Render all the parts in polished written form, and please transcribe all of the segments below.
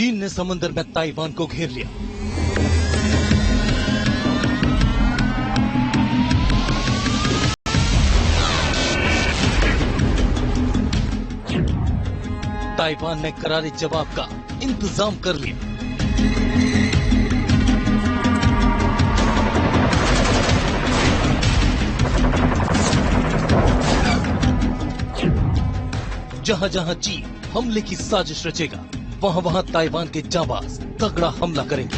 चीन ने समुद्र में ताइवान को घेर लिया। ताइवान ने करारे जवाब का इंतजाम कर लिया। जहां जहां चीन हमले की साजिश रचेगा, वहां वहां ताइवान के जाबाज तगड़ा हमला करेंगे।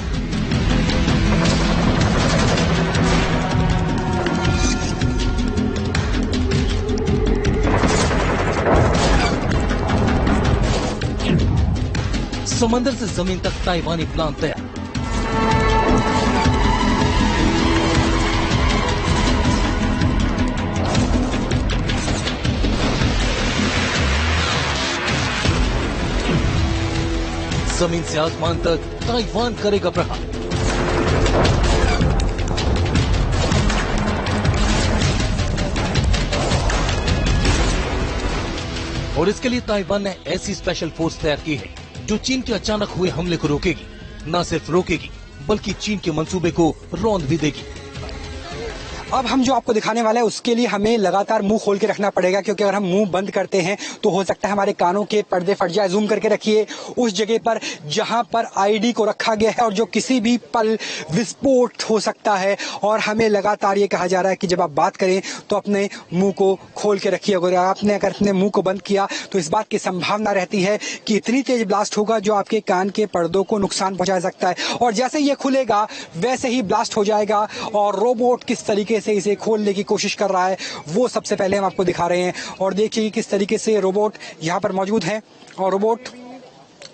समंदर से जमीन तक ताइवानी प्लान तैयार। जमीन से आसमान तक ताइवान करेगा प्रहार। और इसके लिए ताइवान ने ऐसी स्पेशल फोर्स तैयार की है जो चीन के अचानक हुए हमले को रोकेगी। न सिर्फ रोकेगी बल्कि चीन के मंसूबे को रौंद भी देगी। अब हम जो आपको दिखाने वाले हैं उसके लिए हमें लगातार मुंह खोल के रखना पड़ेगा, क्योंकि अगर हम मुंह बंद करते हैं तो हो सकता है हमारे कानों के पर्दे फट जाए। जूम करके रखिए उस जगह पर जहां पर आईडी को रखा गया है और जो किसी भी पल विस्फोट हो सकता है। और हमें लगातार ये कहा जा रहा है कि जब आप बात करें तो अपने मुंह को खोल के रखिए। अगर आपने अपने मुंह को बंद किया तो इस बात की संभावना रहती है कि इतनी तेज ब्लास्ट होगा जो आपके कान के पर्दों को नुकसान पहुंचा सकता है। और जैसे ये खुलेगा वैसे ही ब्लास्ट हो जाएगा। और रोबोट किस तरीके से इसे खोलने की कोशिश कर रहा है वो सबसे पहले हम आपको दिखा रहे हैं। और देखिए किस तरीके से रोबोट यहां पर मौजूद है और रोबोट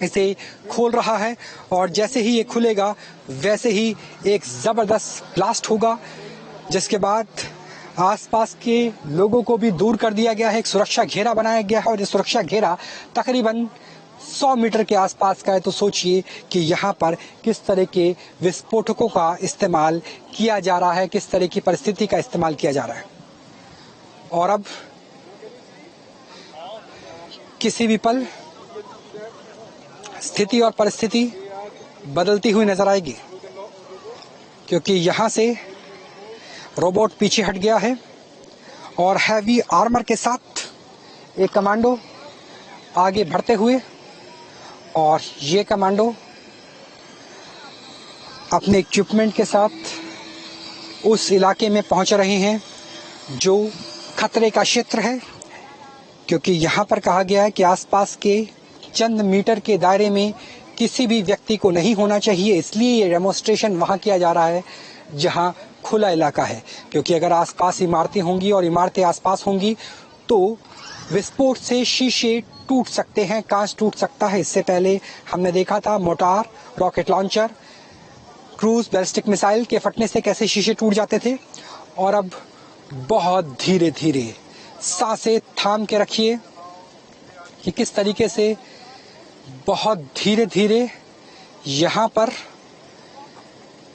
इसे खोल रहा है। और जैसे ही ये खुलेगा वैसे ही एक जबरदस्त ब्लास्ट होगा, जिसके बाद आसपास के लोगों को भी दूर कर दिया गया है। एक सुरक्षा घेरा बनाया गया है और ये सुरक्षा घेरा तकरीबन 100 मीटर के आसपास का है। तो सोचिए कि यहाँ पर किस तरह के विस्फोटकों का इस्तेमाल किया जा रहा है, किस तरह की परिस्थिति का इस्तेमाल किया जा रहा है। और अब किसी भी पल स्थिति और परिस्थिति बदलती हुई नजर आएगी, क्योंकि यहाँ से रोबोट पीछे हट गया है और हैवी आर्मर के साथ एक कमांडो आगे बढ़ते हुए, और ये कमांडो अपने इक्विपमेंट के साथ उस इलाके में पहुंच रहे हैं जो खतरे का क्षेत्र है। क्योंकि यहाँ पर कहा गया है कि आसपास के चंद मीटर के दायरे में किसी भी व्यक्ति को नहीं होना चाहिए। इसलिए ये डेमोन्स्ट्रेशन वहाँ किया जा रहा है जहाँ खुला इलाका है। क्योंकि अगर आसपास इमारतें होंगी और इमारतें आसपास होंगी तो विस्फोट से शीशे टूट सकते हैं, कांच टूट सकता है। इससे पहले हमने देखा था motor, rocket launcher, cruise ballistic missile के फटने से कैसे शीशे टूट जाते थे। और अब बहुत धीरे धीरे सांसें थाम के रखिए कि किस तरीके से बहुत धीरे धीरे यहाँ पर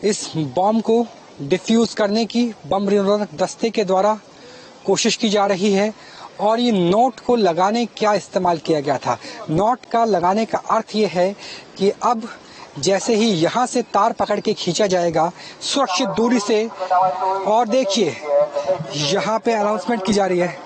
इस बॉम्ब को डिफ्यूज करने की बम निरोधक दस्ते के द्वारा कोशिश की जा रही है। और ये नोट को लगाने क्या इस्तेमाल किया गया था। नोट का लगाने का अर्थ ये है कि अब जैसे ही यहाँ से तार पकड़ के खींचा जाएगा सुरक्षित दूरी से। और देखिए यहाँ पे अनाउंसमेंट की जा रही है,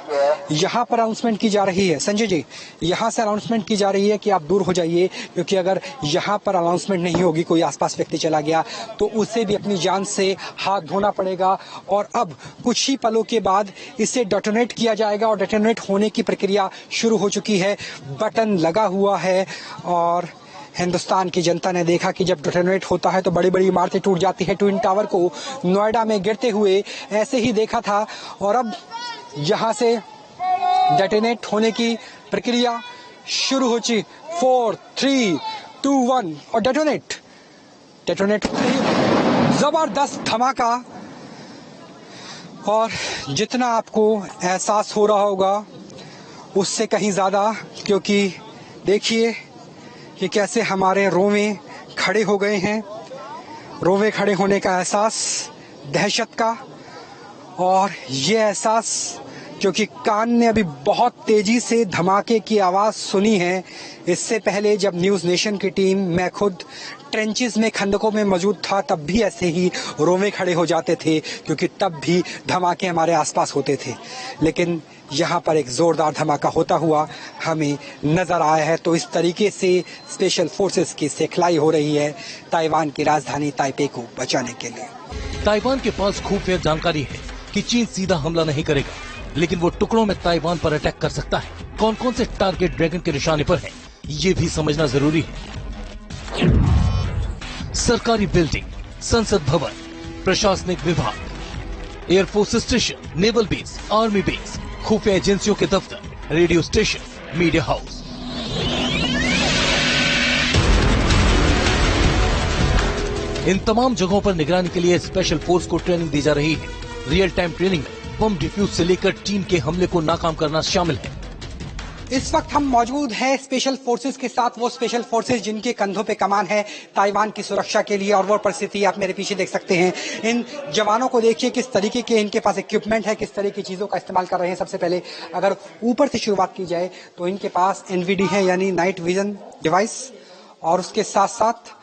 यहाँ पर अनाउंसमेंट की जा रही है। संजय जी, यहाँ से अनाउंसमेंट की जा रही है कि आप दूर हो जाइए, क्योंकि अगर यहाँ पर अनाउंसमेंट नहीं होगी, कोई आसपास व्यक्ति चला गया तो उसे भी अपनी जान से हाथ धोना पड़ेगा। और अब कुछ ही पलों के बाद इसे डेटोनेट किया जाएगा और डेटोनेट होने की प्रक्रिया शुरू हो चुकी है। बटन लगा हुआ है और हिंदुस्तान की जनता ने देखा कि जब डेटोनेट होता है तो बड़ी बड़ी इमारतें टूट जाती है। ट्विन टावर को नोएडा में गिरते हुए ऐसे ही देखा था। और अब यहाँ से डेटोनेट होने की प्रक्रिया शुरू हो चुकी। 4, 3, 2, 1 और डेटोनेट जबरदस्त धमाका। और जितना आपको एहसास हो रहा होगा उससे कहीं ज्यादा, क्योंकि देखिए कि कैसे हमारे रोवे खड़े हो गए हैं। रोवे खड़े होने का एहसास दहशत का, और ये एहसास क्योंकि कान ने अभी बहुत तेजी से धमाके की आवाज सुनी है। इससे पहले जब न्यूज नेशन की टीम, मैं खुद ट्रेंचेस में, खंदकों में मौजूद था, तब भी ऐसे ही रोवे खड़े हो जाते थे, क्योंकि तब भी धमाके हमारे आसपास होते थे। लेकिन यहाँ पर एक जोरदार धमाका होता हुआ हमें नजर आया है। तो इस तरीके से स्पेशल फोर्सेस की सिखलाई हो रही है ताइवान की राजधानी ताइपे को बचाने के लिए। ताइवान के पास खुफिया जानकारी है कि चीन सीधा हमला नहीं करेगा, लेकिन वो टुकड़ों में ताइवान पर अटैक कर सकता है। कौन कौन से टारगेट ड्रैगन के निशाने पर है, ये भी समझना जरूरी है। सरकारी बिल्डिंग, संसद भवन, प्रशासनिक विभाग, air force station, naval base, army base, खुफिया एजेंसियों के दफ्तर, रेडियो स्टेशन, मीडिया हाउस। इन तमाम जगहों पर निगरानी के लिए स्पेशल फोर्स को ट्रेनिंग दी जा रही है। रियल टाइम ट्रेनिंग में बम डिफ्यूज से लेकर चीन के हमले को नाकाम करना शामिल है। इस वक्त हम मौजूद हैं स्पेशल फोर्सेस के साथ, वो स्पेशल फोर्सेस जिनके कंधों पे कमान है ताइवान की सुरक्षा के लिए। और वो परिस्थिति आप मेरे पीछे देख सकते हैं। इन जवानों को देखिए किस तरीके के इनके पास इक्विपमेंट है, किस तरह की चीजों का इस्तेमाल कर रहे हैं। सबसे पहले अगर ऊपर से शुरुआत की जाए तो इनके पास NVD है, यानी नाइट विजन डिवाइस, और उसके साथ साथ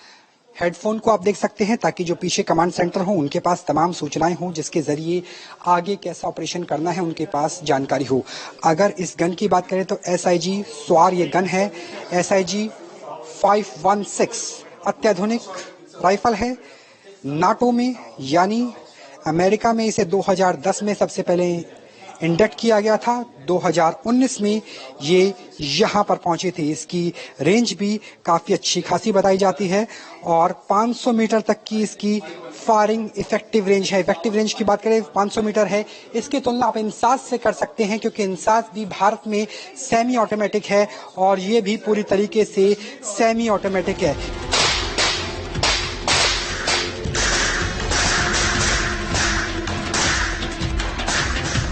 हेडफोन को आप देख सकते हैं, ताकि जो पीछे कमांड सेंटर हो उनके पास तमाम सूचनाएं हों, जिसके जरिए आगे कैसा ऑपरेशन करना है उनके पास जानकारी हो। अगर इस गन की बात करें तो SIG स्वार ये गन है। SIG 516 अत्याधुनिक राइफल है। नाटो में यानी अमेरिका में इसे 2010 में सबसे पहले इंडक्ट किया गया था। 2019 में ये यहाँ पर पहुंची थी। इसकी रेंज भी काफी अच्छी खासी बताई जाती है और 500 मीटर तक की इसकी फायरिंग इफेक्टिव रेंज है। इफेक्टिव रेंज की बात करें 500 मीटर है। इसकी तुलना आप इंसास से कर सकते हैं, क्योंकि इंसास भी भारत में सेमी ऑटोमेटिक है और ये भी पूरी तरीके से सेमी ऑटोमेटिक है।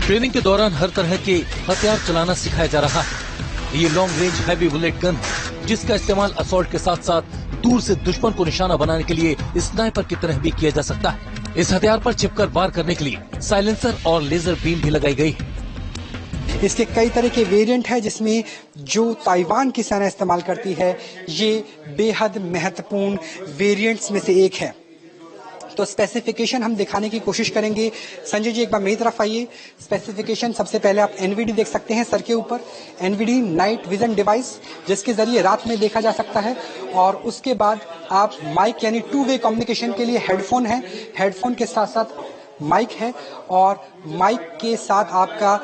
ट्रेनिंग के दौरान हर तरह के हथियार चलाना सिखाया जा रहा है। ये long range heavy bullet gun है, जिसका इस्तेमाल असॉल्ट के साथ साथ दूर से दुश्मन को निशाना बनाने के लिए स्नाइपर की तरह भी किया जा सकता है। इस हथियार पर छिपकर वार करने के लिए साइलेंसर और लेजर बीम भी लगाई गई है। इसके कई तरह के वेरिएंट है, जिसमें जो ताइवान की सेना इस्तेमाल करती है ये बेहद महत्वपूर्ण वेरिएंट्स में से एक है। तो स्पेसिफिकेशन हम दिखाने की कोशिश करेंगे। संजय जी एक बार मेरी तरफ आइए। स्पेसिफिकेशन सबसे पहले आप NVD देख सकते हैं सर के ऊपर। NVD नाइट विजन डिवाइस, जिसके जरिए रात में देखा जा सकता है। और उसके बाद आप माइक यानी 2 वे कम्युनिकेशन के लिए हेडफोन है। हेडफोन के साथ साथ माइक है और माइक के साथ आपका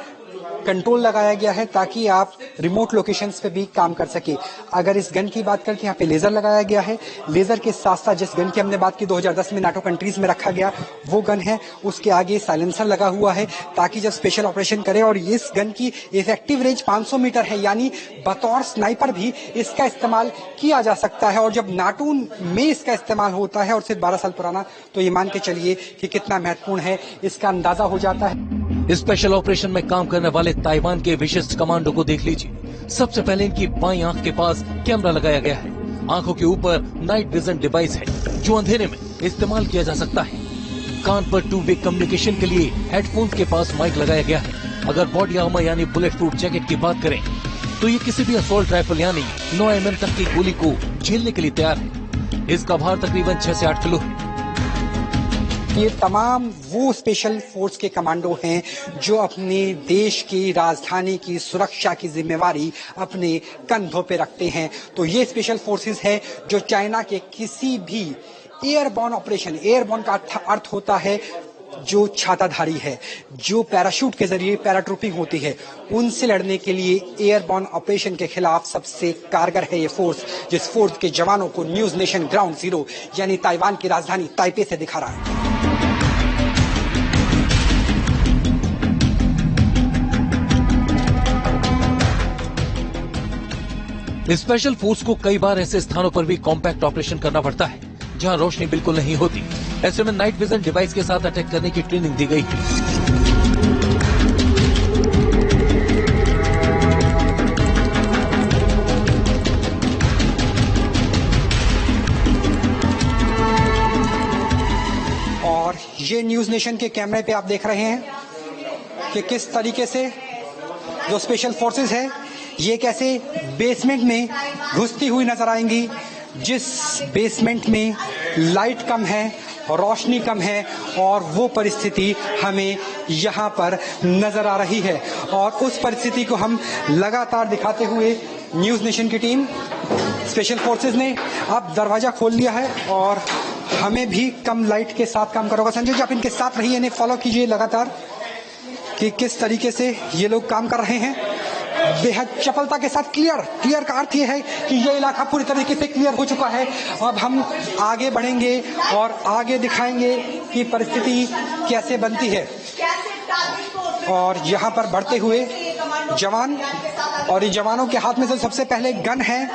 कंट्रोल लगाया गया है, ताकि आप रिमोट लोकेशंस पे भी काम कर सके। अगर इस गन की बात करते हैं, यहाँ पे लेजर लगाया गया है। लेजर के साथ साथ जिस गन की हमने बात की 2010 में नाटो कंट्रीज में रखा गया, वो गन है। उसके आगे साइलेंसर लगा हुआ है, ताकि जब स्पेशल ऑपरेशन करे। और इस गन की इफेक्टिव रेंज 500 मीटर है, यानी बतौर स्नाइपर भी इसका इस्तेमाल किया जा सकता है। और जब नाटो में इसका इस्तेमाल होता है और सिर्फ 12 साल पुराना, तो ये मान के चलिए कि कितना महत्वपूर्ण है, इसका अंदाजा हो जाता है। स्पेशल ऑपरेशन में काम करने वाले ताइवान के विशिष्ट कमांडो को देख लीजिए। सबसे पहले इनकी बाईं आंख के पास कैमरा लगाया गया है। आंखों के ऊपर नाइट विजन डिवाइस है, जो अंधेरे में इस्तेमाल किया जा सकता है। कान पर 2 वे कम्युनिकेशन के लिए हेडफोन्स के पास माइक लगाया गया है। अगर बॉडी आर्मर यानी बुलेट प्रूफ जैकेट की बात करें तो ये किसी भी असॉल्ट राइफल यानी 9 mm तक की गोली को झेलने के लिए तैयार है। इसका भार तकरीबन 6 से 8 किलो है। ये तमाम वो स्पेशल फोर्स के कमांडो हैं जो अपने देश की राजधानी की सुरक्षा की जिम्मेवारी अपने कंधों पे रखते हैं। तो ये स्पेशल फोर्सेस है जो चाइना के किसी भी एयरबॉर्न ऑपरेशन, एयरबॉर्न का अर्थ होता है जो छाताधारी है, जो पैराशूट के जरिए पैराट्रूपिंग होती है, उनसे लड़ने के लिए एयरबॉर्न ऑपरेशन के खिलाफ सबसे कारगर है ये फोर्स, जिस फोर्स के जवानों को न्यूज नेशन ग्राउंड जीरो यानी ताइवान की राजधानी ताइपे से दिखा रहा है। स्पेशल फोर्स को कई बार ऐसे स्थानों पर भी कॉम्पैक्ट ऑपरेशन करना पड़ता है जहां रोशनी बिल्कुल नहीं होती। ऐसे में नाइट विजन डिवाइस के साथ अटैक करने की ट्रेनिंग दी गई है। और ये न्यूज नेशन के कैमरे पे आप देख रहे हैं कि किस तरीके से जो स्पेशल फोर्सेस है ये कैसे बेसमेंट में घुसती हुई नजर आएंगी, जिस बेसमेंट में लाइट कम है, रोशनी कम है, और वो परिस्थिति हमें यहाँ पर नजर आ रही है। और उस परिस्थिति को हम लगातार दिखाते हुए न्यूज़ नेशन की टीम स्पेशल फोर्सेस ने अब दरवाजा खोल लिया है और हमें भी कम लाइट के साथ काम करोगा। संजय जी, आप इनके साथ रहिए, इन्हें फॉलो कीजिए लगातार कि किस तरीके से ये लोग काम कर रहे हैं। बेहद चपलता के साथ क्लियर का अर्थ ये है कि ये इलाका पूरी तरीके से क्लियर हो चुका है। अब हम आगे बढ़ेंगे और आगे दिखाएंगे कि परिस्थिति कैसे बनती है। और यहाँ पर बढ़ते हुए जवान, और इन जवानों के हाथ में जो सबसे पहले गन है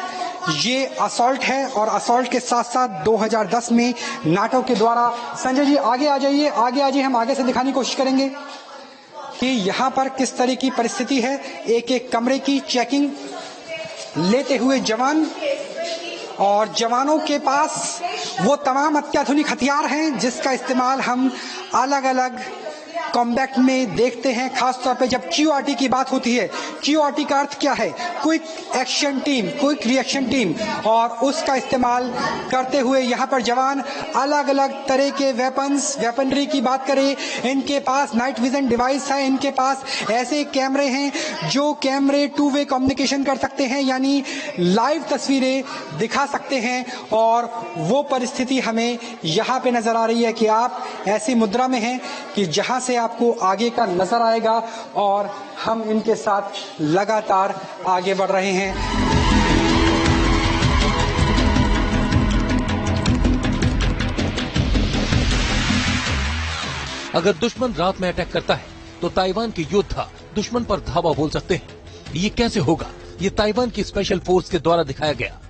ये असॉल्ट है, और असॉल्ट के साथ साथ 2010 में नाटो के द्वारा, संजय जी आगे आ जाइए, हम आगे से दिखाने की कोशिश करेंगे कि यहाँ पर किस तरह की परिस्थिति है। एक एक कमरे की चेकिंग लेते हुए जवान, और जवानों के पास वो तमाम अत्याधुनिक हथियार हैं जिसका इस्तेमाल हम अलग अलग कॉम्बैट में देखते हैं, खासतौर पे जब QRT की बात होती है। QRT का अर्थ क्या है? Quick action team, quick reaction team, और उसका इस्तेमाल करते हुए यहाँ पर जवान अलग अलग तरह के वेपनरी की बात करें, इनके पास नाइट विजन डिवाइस है, इनके पास ऐसे कैमरे हैं जो कैमरे 2 वे कम्युनिकेशन कर सकते हैं, यानी लाइव तस्वीरें दिखा सकते हैं। और वो परिस्थिति हमें यहाँ पे नजर आ रही है कि आप ऐसी मुद्रा में हैं कि जहाँ से आपको आगे का नजर आएगा, और हम इनके साथ लगातार आगे बढ़ रहे हैं। अगर दुश्मन रात में अटैक करता है तो ताइवान के योद्धा दुश्मन पर धावा बोल सकते हैं। ये कैसे होगा? ये ताइवान की स्पेशल फोर्स के द्वारा दिखाया गया।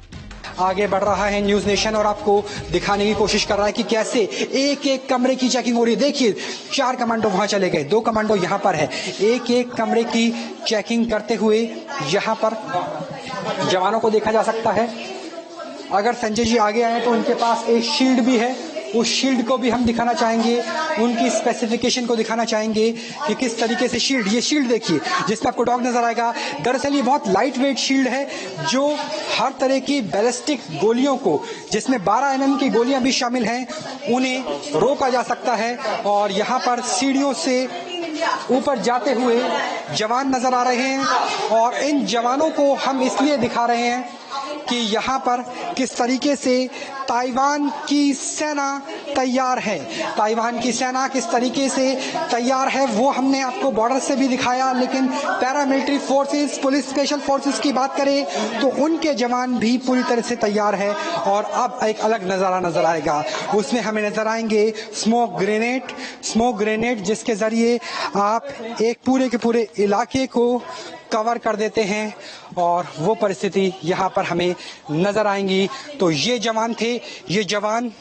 आगे बढ़ रहा है न्यूज़ नेशन और आपको दिखाने की कोशिश कर रहा है कि कैसे एक एक कमरे की चेकिंग हो रही है। देखिए 4 कमांडो वहां चले गए, 2 कमांडो यहाँ पर है, एक एक कमरे की चेकिंग करते हुए यहाँ पर जवानों को देखा जा सकता है। अगर संजय जी आगे आए तो उनके पास एक शील्ड भी है, उस शील्ड को भी हम दिखाना चाहेंगे, उनकी स्पेसिफिकेशन को दिखाना चाहेंगे कि किस तरीके से शील्ड, ये शील्ड देखिए जिसमें आपको डॉग नजर आएगा। दरअसल ये बहुत लाइट वेट शील्ड है जो हर तरह की बैलिस्टिक गोलियों को, जिसमें 12 mm की गोलियां भी शामिल हैं, उन्हें रोका जा सकता है। और यहाँ पर सीढ़ियों से ऊपर जाते हुए जवान नजर आ रहे हैं, और इन जवानों को हम इसलिए दिखा रहे हैं कि यहाँ पर किस तरीके से ताइवान की सेना तैयार है। ताइवान की सेना किस तरीके से तैयार है वो हमने आपको बॉर्डर से भी दिखाया, लेकिन paramilitary forces, police special forces की बात करें तो उनके जवान भी पूरी तरह से तैयार है। और अब एक अलग नज़ारा नजर आएगा, उसमें हमें नजर आएंगे स्मोक ग्रेनेड जिसके जरिए आप एक पूरे के पूरे इलाके को कवर कर देते हैं, और वो परिस्थिति यहाँ पर हमें नजर आएंगी। तो ये जवान थे, ये जवान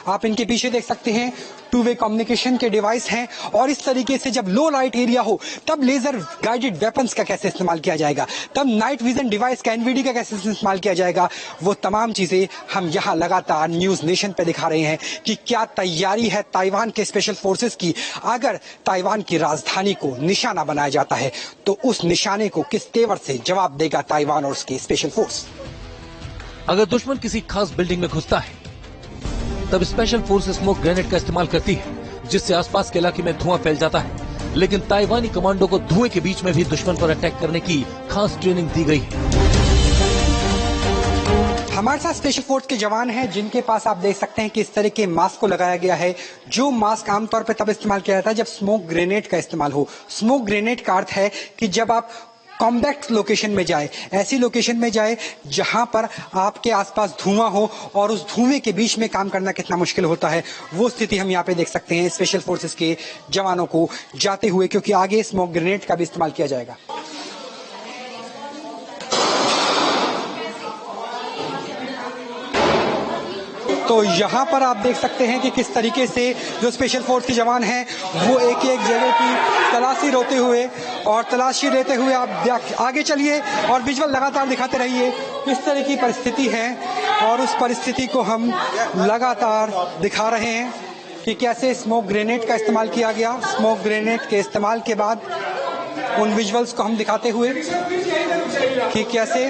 आप इनके पीछे देख सकते हैं 2 वे कम्युनिकेशन के डिवाइस हैं। और इस तरीके से जब लो लाइट एरिया हो तब लेजर गाइडेड वेपन्स का कैसे इस्तेमाल किया जाएगा, तब नाइट विजन डिवाइस का NVD का कैसे इस्तेमाल किया जाएगा, वो तमाम चीजें हम यहाँ लगातार न्यूज नेशन पे दिखा रहे हैं कि क्या तैयारी है ताइवान के स्पेशल फोर्सेस की। अगर ताइवान की राजधानी को निशाना बनाया जाता है तो उस निशाने को किस तेवर से जवाब देगा ताइवान और उसकी स्पेशल फोर्स। अगर दुश्मन किसी खास बिल्डिंग में घुसता है तब स्पेशल फोर्स स्मोक ग्रेनेड का इस्तेमाल करती है, जिससे आसपास के इलाके में धुआं फैल जाता है। लेकिन ताइवानी कमांडो को धुएं के बीच में भी दुश्मन पर अटैक करने की खास ट्रेनिंग दी गई है। हमारे साथ स्पेशल फोर्स के जवान हैं जिनके पास आप देख सकते हैं कि इस तरह के मास्क को लगाया गया है, जो मास्क आमतौर पर तब इस्तेमाल किया जाता है जब स्मोक ग्रेनेड का इस्तेमाल हो। स्मोक ग्रेनेड का अर्थ है कि जब आप कॉम्बैक्ट लोकेशन में जाए, ऐसी लोकेशन में जाए जहां पर आपके आसपास धुआं हो और उस धुएं के बीच में काम करना कितना मुश्किल होता है, वो स्थिति हम यहाँ पे देख सकते हैं स्पेशल फोर्सेस के जवानों को जाते हुए, क्योंकि आगे स्मोक ग्रेनेड का भी इस्तेमाल किया जाएगा। तो यहाँ पर आप देख सकते हैं कि किस तरीके से जो स्पेशल फोर्स के जवान हैं वो एक एक जगह की तलाशी लेते हुए आप आगे चलिए और विजुअल लगातार दिखाते रहिए किस तरह की परिस्थिति है। और उस परिस्थिति को हम लगातार दिखा रहे हैं कि कैसे स्मोक ग्रेनेड का इस्तेमाल किया गया। स्मोक ग्रेनेड के इस्तेमाल के बाद उन विजुअल्स को हम दिखाते हुए कि कैसे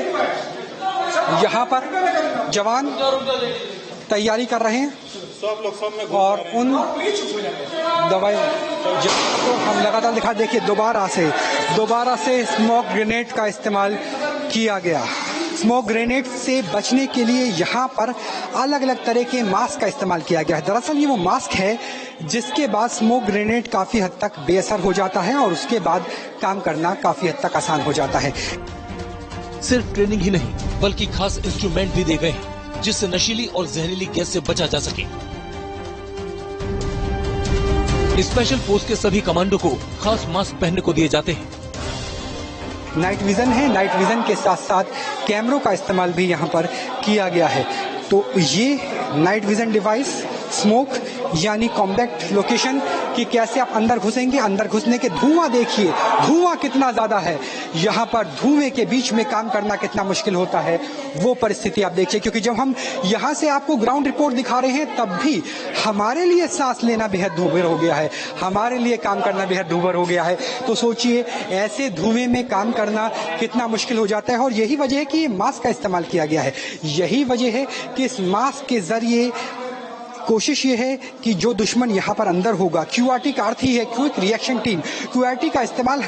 यहाँ पर जवान तैयारी कर रहे हैं और उन दवाई को हम लगातार दिखा। देखिए दोबारा से स्मोक ग्रेनेड का इस्तेमाल किया गया। स्मोक ग्रेनेड से बचने के लिए यहाँ पर अलग अलग तरह के मास्क का इस्तेमाल किया गया है। दरअसल ये वो मास्क है जिसके बाद स्मोक ग्रेनेड काफी हद तक बेअसर हो जाता है और उसके बाद काम करना काफी हद तक आसान हो जाता है। सिर्फ ट्रेनिंग ही नहीं बल्कि खास इंस्ट्रूमेंट भी दे गए हैं जिससे नशीली और जहरीली गैस से बचा जा सके। स्पेशल फोर्स के सभी कमांडो को खास मास्क पहनने को दिए जाते हैं। नाइट विजन है, नाइट विजन के साथ साथ कैमरों का इस्तेमाल भी यहाँ पर किया गया है। तो ये नाइट विजन डिवाइस स्मोक यानी कॉम्पैक्ट लोकेशन कि कैसे आप अंदर घुसेंगे, अंदर घुसने के धुआं देखिए, धुआं कितना ज्यादा है। यहाँ पर धुएं के बीच में काम करना कितना मुश्किल होता है वो परिस्थिति आप देखिए। क्योंकि जब हम यहाँ से आपको ग्राउंड रिपोर्ट दिखा रहे हैं तब भी हमारे लिए सांस लेना बेहद दूभर हो गया है, हमारे लिए काम करना बेहद दूभर हो गया है। तो सोचिए ऐसे धुएं में काम करना कितना मुश्किल हो जाता है। और यही वजह है कि ये मास्क का इस्तेमाल किया गया है। यही वजह है कि इस मास्क के जरिए कोशिश ये है कि जो दुश्मन यहाँ पर अंदर होगा, क्यूआरटी का अर्थ ही है क्विक रिएक्शन टीम। क्यूआरटी का इस्तेमाल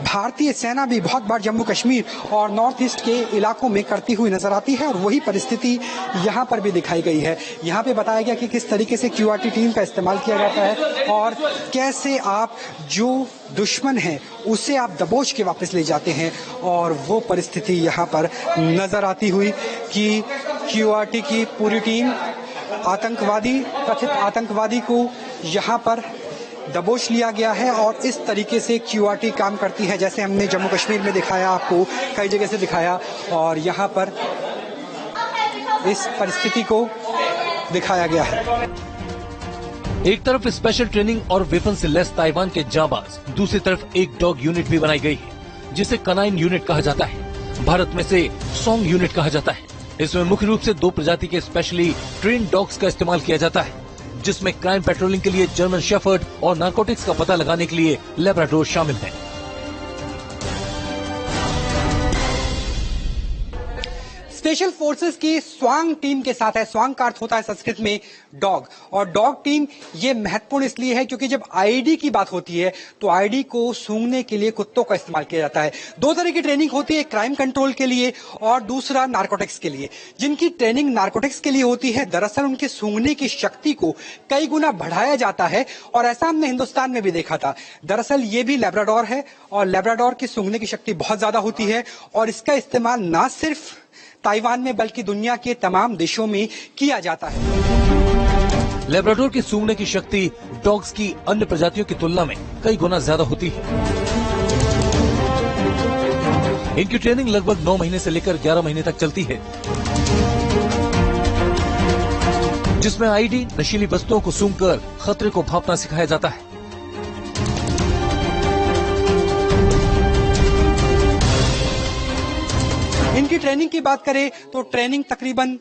भारतीय सेना भी बहुत बार जम्मू कश्मीर और नॉर्थ ईस्ट के इलाकों में करती हुई नजर आती है और वही परिस्थिति यहाँ पर भी दिखाई गई है। यहाँ पे बताया गया कि किस तरीके से क्यूआरटी टीम का इस्तेमाल किया जाता है और कैसे आप जो दुश्मन है उसे आप दबोच के वापस ले जाते हैं। और वो परिस्थिति यहाँ पर नजर आती हुई कि क्यूआरटी की पूरी टीम कथित आतंकवादी को यहाँ पर दबोच लिया गया है। और इस तरीके से क्यूआरटी काम करती है जैसे हमने जम्मू कश्मीर में दिखाया, आपको कई जगह से दिखाया और यहाँ पर इस परिस्थिति को दिखाया गया है। एक तरफ स्पेशल ट्रेनिंग और वेपन से लेस ताइवान के जांबाज, दूसरी तरफ एक डॉग यूनिट भी बनाई गई है जिसे कनाइन यूनिट कहा जाता है। भारत में से सॉन्ग यूनिट कहा जाता है। इसमें मुख्य रूप से 2 प्रजाति के स्पेशली ट्रेन डॉग्स का इस्तेमाल किया जाता है जिसमें क्राइम पेट्रोलिंग के लिए जर्मन शेफर्ड और नारकोटिक्स का पता लगाने के लिए लैब्राडोर शामिल है। स्पेशल फोर्सेस की स्वांग टीम के साथ है। स्वांग का अर्थ होता है संस्कृत में डॉग, और डॉग टीम ये महत्वपूर्ण इसलिए है क्योंकि जब आईडी की बात होती है तो आईडी को सूंघने के लिए कुत्तों का इस्तेमाल किया जाता है। 2 तरह की ट्रेनिंग होती है, क्राइम कंट्रोल के लिए और दूसरा नारकोटिक्स के लिए। जिनकी ट्रेनिंग नारकोटिक्स के लिए होती है दरअसल उनके सूंघने की शक्ति को कई गुना बढ़ाया जाता है और ऐसा हमने हिंदुस्तान में भी देखा था। दरअसल ये भी लैब्राडोर है और लैब्राडोर की सूंघने की शक्ति बहुत ज्यादा होती है और इसका इस्तेमाल ना सिर्फ ताइवान में बल्कि दुनिया के तमाम देशों में किया जाता है। लैब्राडोर की सूंघने की शक्ति डॉग्स की अन्य प्रजातियों की तुलना में कई गुना ज्यादा होती है। इनकी ट्रेनिंग लगभग 9 महीने से लेकर 11 महीने तक चलती है जिसमें आईडी नशीली वस्तुओं को सूंघकर खतरे को भांपना सिखाया जाता है। इनकी ट्रेनिंग की बात करें तो ट्रेनिंग तकरीबन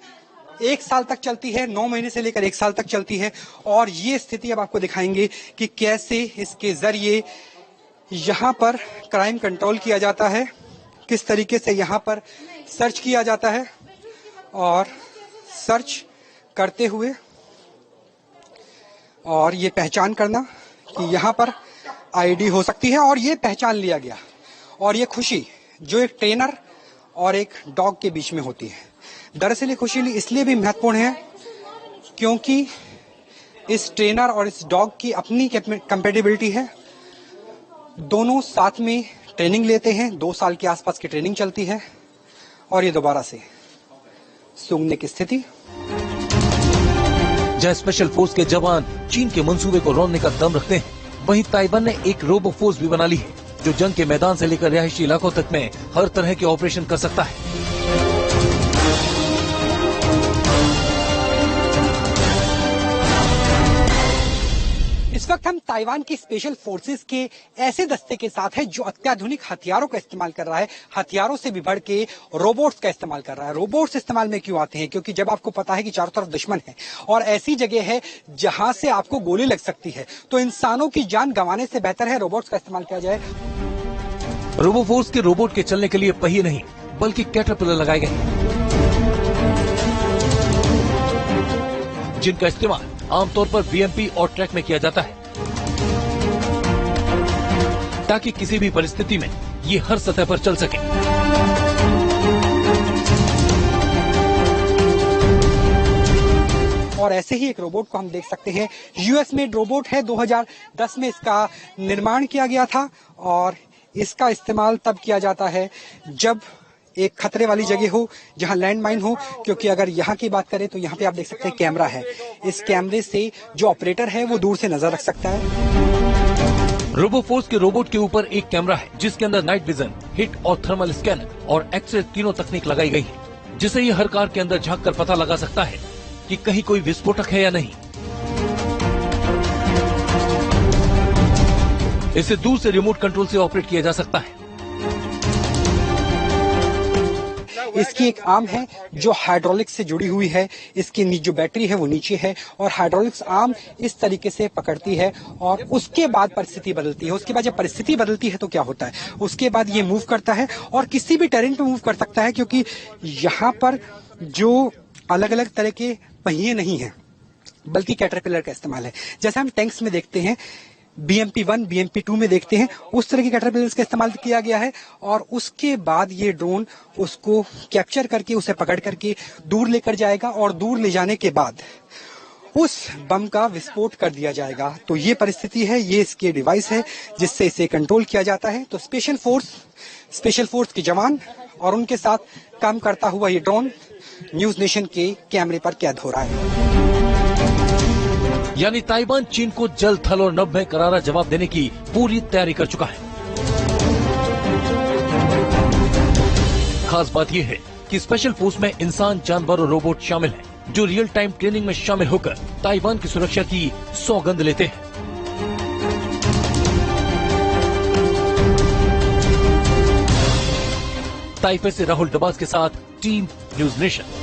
1 साल तक चलती है, 9 महीने से लेकर 1 साल तक चलती है। और ये स्थिति अब आपको दिखाएंगे कि कैसे इसके जरिए यहाँ पर क्राइम कंट्रोल किया जाता है, किस तरीके से यहाँ पर सर्च किया जाता है और सर्च करते हुए और ये पहचान करना कि यहाँ पर आईडी हो सकती है और ये पहचान लिया गया। और ये खुशी जो एक ट्रेनर और एक डॉग के बीच में होती है, दरअसल ये खुशी इसलिए भी महत्वपूर्ण है क्योंकि इस ट्रेनर और इस डॉग की अपनी कंपेटिबिलिटी है। दोनों साथ में ट्रेनिंग लेते हैं, 2 साल के आसपास की ट्रेनिंग चलती है और ये दोबारा से सूंघने की स्थिति। जहां स्पेशल फोर्स के जवान चीन के मंसूबे को रोकने का दम रखते हैं, वहीं ताइवान ने एक रोबो फोर्स भी बना ली है जो जंग के मैदान से लेकर रिहायशी इलाकों तक में हर तरह के ऑपरेशन कर सकता है। इस वक्त हम ताइवान की स्पेशल फोर्सेस के ऐसे दस्ते के साथ हैं जो अत्याधुनिक हथियारों का इस्तेमाल कर रहा है, हथियारों से भी बढ़ के रोबोट्स का इस्तेमाल कर रहा है। रोबोट्स इस्तेमाल में क्यों आते हैं? क्योंकि जब आपको पता है कि चारों तरफ दुश्मन है और ऐसी जगह है जहां से आपको गोली लग सकती है, तो इंसानों की जान गंवाने से बेहतर है रोबोट्स का इस्तेमाल किया जाए। रोबोफोर्स के रोबोट के चलने के लिए पहिए नहीं बल्कि कैटरपिलर लगाए गए हैं, जिनका इस्तेमाल आमतौर पर बीएमपी और ट्रैक में किया जाता है ताकि किसी भी परिस्थिति में ये हर सतह पर चल सके। और ऐसे ही एक रोबोट को हम देख सकते हैं, यूएस मेड रोबोट है, 2010 में इसका निर्माण किया गया था और इसका इस्तेमाल तब किया जाता है जब एक खतरे वाली जगह हो, जहां लैंडमाइन हो, क्योंकि अगर यहां की बात करें तो यहां पे आप देख सकते हैं कैमरा है। इस कैमरे से जो ऑपरेटर है वो दूर से नजर रख सकता है। रोबोफोर्स के रोबोट के ऊपर एक कैमरा है जिसके अंदर नाइट विजन, हिट और थर्मल स्कैनर और एक्सरे तीनों तकनीक लगाई गई है, जिससे ये हर कार के अंदर झांक कर पता लगा सकता है कि कहीं कोई विस्फोटक है या नहीं। इसे दूर से रिमोट कंट्रोल से ऑपरेट किया जा सकता है। इसकी एक आर्म है जो हाइड्रोलिक्स से जुड़ी हुई है। इसकी जो बैटरी है वो नीचे है और हाइड्रोलिक्स आर्म इस तरीके से पकड़ती है और उसके बाद परिस्थिति बदलती है। उसके बाद जब परिस्थिति बदलती है तो क्या होता है, उसके बाद ये मूव करता है और किसी भी टेरेन पे मूव कर सकता है, क्योंकि यहाँ पर जो अलग अलग तरह के पहिए नहीं है बल्कि कैटरपिलर का इस्तेमाल है। जैसे हम टैंक्स में देखते हैं, BMP-1, BMP-2 में देखते हैं, उस तरह के कैटरपिलर्स का इस्तेमाल किया गया है और उसके बाद ये ड्रोन उसको कैप्चर करके, उसे पकड़ करके दूर लेकर जाएगा और दूर ले जाने के बाद उस बम का विस्फोट कर दिया जाएगा। तो ये परिस्थिति है, ये इसके डिवाइस है जिससे इसे कंट्रोल किया जाता है। तो स्पेशल फोर्स के जवान और उनके साथ काम करता हुआ ये ड्रोन न्यूज नेशन के कैमरे पर कैद हो रहा है। यानी ताइवान चीन को जल, थल और नभ में करारा जवाब देने की पूरी तैयारी कर चुका है। खास बात यह है कि स्पेशल फोर्स में इंसान, जानवर और रोबोट शामिल हैं, जो रियल टाइम ट्रेनिंग में शामिल होकर ताइवान की सुरक्षा की सौगंध लेते हैं। ताइपे से राहुल दबास के साथ टीम न्यूज नेशन।